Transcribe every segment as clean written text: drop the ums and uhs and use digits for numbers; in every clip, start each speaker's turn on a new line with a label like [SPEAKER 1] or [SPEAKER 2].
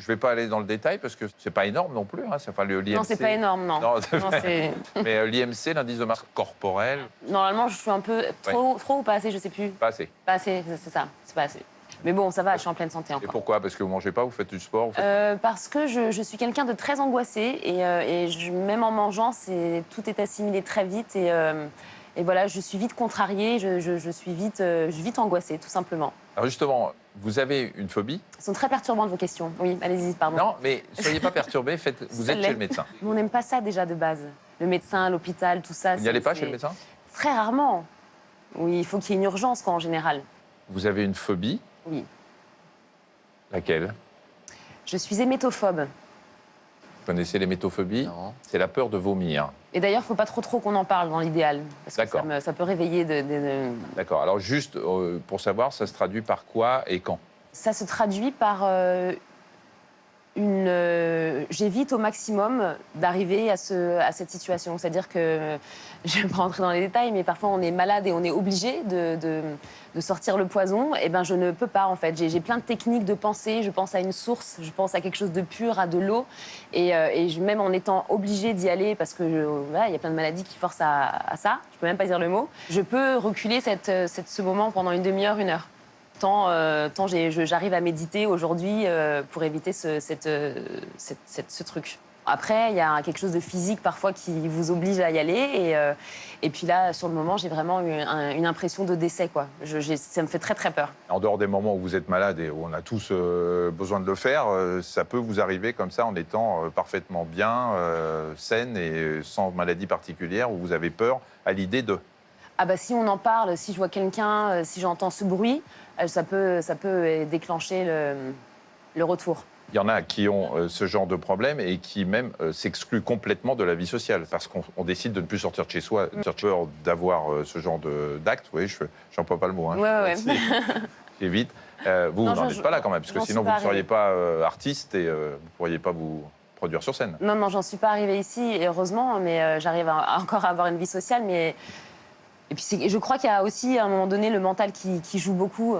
[SPEAKER 1] Je ne vais pas aller dans le détail parce que c'est pas énorme non plus. Hein. Enfin, l'IMC...
[SPEAKER 2] Non, c'est pas énorme, non.
[SPEAKER 1] Non,
[SPEAKER 2] Non,
[SPEAKER 1] mais l'IMC, l'indice de masse corporelle...
[SPEAKER 2] Normalement, je suis un peu trop ou pas assez, je sais plus.
[SPEAKER 1] Pas assez.
[SPEAKER 2] Pas assez, c'est ça, c'est pas assez. Mais bon, ça va, je suis en pleine santé encore.
[SPEAKER 1] Et pourquoi? Parce que vous mangez pas, vous faites du sport vous faites...
[SPEAKER 2] Parce que je suis quelqu'un de très angoissé même en mangeant, tout est assimilé très vite et voilà, je suis vite contrariée, je suis vite angoissée, tout simplement.
[SPEAKER 1] Alors justement, vous avez une phobie?
[SPEAKER 2] Elles sont très perturbantes, vos questions. Oui, allez-y, pardon.
[SPEAKER 1] Non, mais soyez pas perturbés, vous êtes chez le médecin.
[SPEAKER 2] On n'aime pas ça déjà de base. Le médecin, l'hôpital, tout ça.
[SPEAKER 1] Vous n'y allez pas chez le médecin?
[SPEAKER 2] Très rarement. Oui, il faut qu'il y ait une urgence, quoi, en général.
[SPEAKER 1] Vous avez une phobie?
[SPEAKER 2] Oui.
[SPEAKER 1] Laquelle?
[SPEAKER 2] Je suis hémétophobe.
[SPEAKER 1] Vous connaissez l'hémétophonie?
[SPEAKER 3] Non.
[SPEAKER 1] C'est la peur de vomir.
[SPEAKER 2] Et d'ailleurs, il ne faut pas trop qu'on en parle dans l'idéal. Parce que ça peut réveiller
[SPEAKER 1] D'accord. Alors juste pour savoir, ça se traduit par quoi et quand?
[SPEAKER 2] Ça se traduit par j'évite au maximum d'arriver à cette situation. C'est-à-dire que, je ne vais pas rentrer dans les détails, mais parfois on est malade et on est obligé de sortir le poison. Et ben je ne peux pas, en fait. J'ai plein de techniques de pensée. Je pense à une source, je pense à quelque chose de pur, à de l'eau. Même en étant obligée d'y aller, parce que voilà, y a plein de maladies qui forcent à ça, je ne peux même pas dire le mot, je peux reculer ce moment pendant une demi-heure, une heure. Tant j'arrive à méditer aujourd'hui pour éviter ce truc. Après, il y a quelque chose de physique parfois qui vous oblige à y aller. Et puis là, sur le moment, j'ai vraiment eu une impression de décès, quoi. Ça me fait très, très peur.
[SPEAKER 1] En dehors des moments où vous êtes malade et où on a tous besoin de le faire, ça peut vous arriver comme ça en étant parfaitement bien, saine et sans maladie particulière, où vous avez peur à l'idée de...
[SPEAKER 2] Ah bah si on en parle, si je vois quelqu'un, si j'entends ce bruit, ça peut déclencher le retour.
[SPEAKER 1] Il y en a qui ont ce genre de problème et qui même s'excluent complètement de la vie sociale parce qu'on décide de ne plus sortir de chez soi, peur d'avoir ce genre d'acte. Oui, j'emploie pas le mot. Hein,
[SPEAKER 2] ouais.
[SPEAKER 1] J'évite. Vous n'en êtes pas là quand même, parce que sinon vous ne seriez pas artiste et vous ne pourriez pas vous produire sur scène.
[SPEAKER 2] Non, j'en suis pas arrivée ici, et heureusement, mais j'arrive encore à avoir une vie sociale. Et puis je crois qu'il y a aussi, à un moment donné, le mental qui joue beaucoup.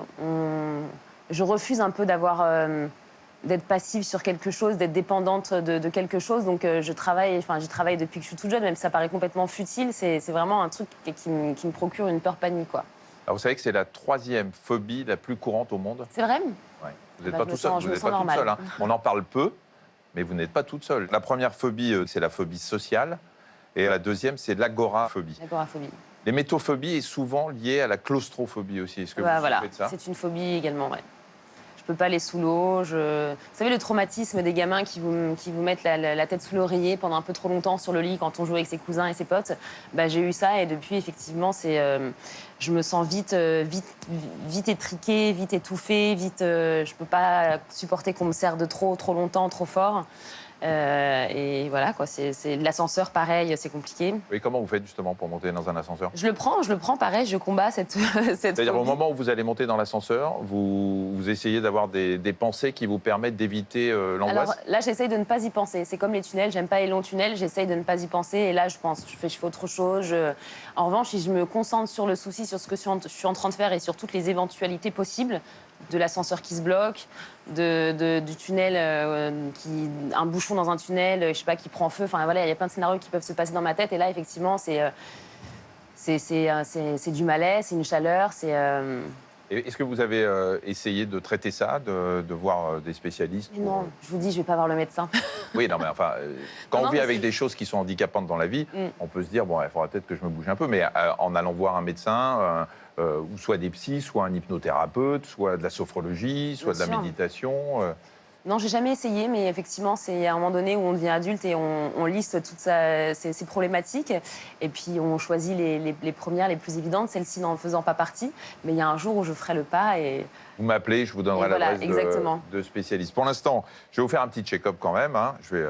[SPEAKER 2] Je refuse un peu d'être passive sur quelque chose, d'être dépendante de quelque chose. Donc j'y travaille depuis que je suis toute jeune, même si ça paraît complètement futile. C'est vraiment un truc qui me procure une peur panique, quoi.
[SPEAKER 1] Alors vous savez que c'est la 3e phobie la plus courante au monde?
[SPEAKER 2] C'est vrai?
[SPEAKER 1] Ouais. Vous n'êtes pas tout seul. Vous n'êtes pas toute seule. Hein. On en parle peu, mais vous n'êtes pas toute seule. La première phobie, c'est la phobie sociale. Et la deuxième, c'est l'agoraphobie.
[SPEAKER 2] L'agoraphobie.
[SPEAKER 1] L'hémétophobie est souvent liée à la claustrophobie aussi. Est-ce que vous souffrez de ça?
[SPEAKER 2] C'est une phobie également, ouais. Je peux pas aller sous l'eau. Vous savez, le traumatisme des gamins qui vous mettent la tête sous l'oreiller pendant un peu trop longtemps sur le lit quand on joue avec ses cousins et ses potes. Bah, j'ai eu ça et depuis, effectivement, je me sens vite étriquée, vite étouffée, je peux pas supporter qu'on me serre trop longtemps, trop fort. Et voilà, quoi. C'est l'ascenseur, pareil, c'est compliqué.
[SPEAKER 1] Et comment vous faites justement pour monter dans un ascenseur?
[SPEAKER 2] Je le prends, pareil, je combats cette
[SPEAKER 1] C'est-à-dire
[SPEAKER 2] phobie.
[SPEAKER 1] au moment où vous allez monter dans l'ascenseur, vous essayez d'avoir des pensées qui vous permettent d'éviter l'angoisse?
[SPEAKER 2] Alors là, j'essaye de ne pas y penser. C'est comme les tunnels, j'aime pas les longs tunnels, j'essaye de ne pas y penser. Et là, je fais autre chose. En revanche, si je me concentre sur le souci, sur ce que je suis en train de faire et sur toutes les éventualités possibles, de l'ascenseur qui se bloque, du tunnel, un bouchon dans un tunnel, je sais pas, qui prend feu. Enfin voilà, il y a plein de scénarios qui peuvent se passer dans ma tête. Et là, effectivement, c'est du malaise, c'est une chaleur,
[SPEAKER 1] Est-ce que vous avez essayé de traiter ça, de voir des spécialistes?
[SPEAKER 2] Non, je vous dis, je vais pas voir le médecin.
[SPEAKER 1] Oui, non, mais enfin, quand on vit avec des choses qui sont handicapantes dans la vie, on peut se dire, bon, il faudra peut-être que je me bouge un peu, mais en allant voir un médecin, ou soit des psys, soit un hypnothérapeute, soit de la sophrologie, soit de la méditation.
[SPEAKER 2] Non, j'ai jamais essayé, mais effectivement, c'est à un moment donné où on devient adulte et on liste toutes ces problématiques. Et puis, on choisit les premières, les plus évidentes, celles-ci n'en faisant pas partie. Mais il y a un jour où je ferai le pas et...
[SPEAKER 1] Vous m'appelez, je vous donnerai l'adresse de spécialistes. Pour l'instant, je vais vous faire un petit check-up quand même. Hein. Je vais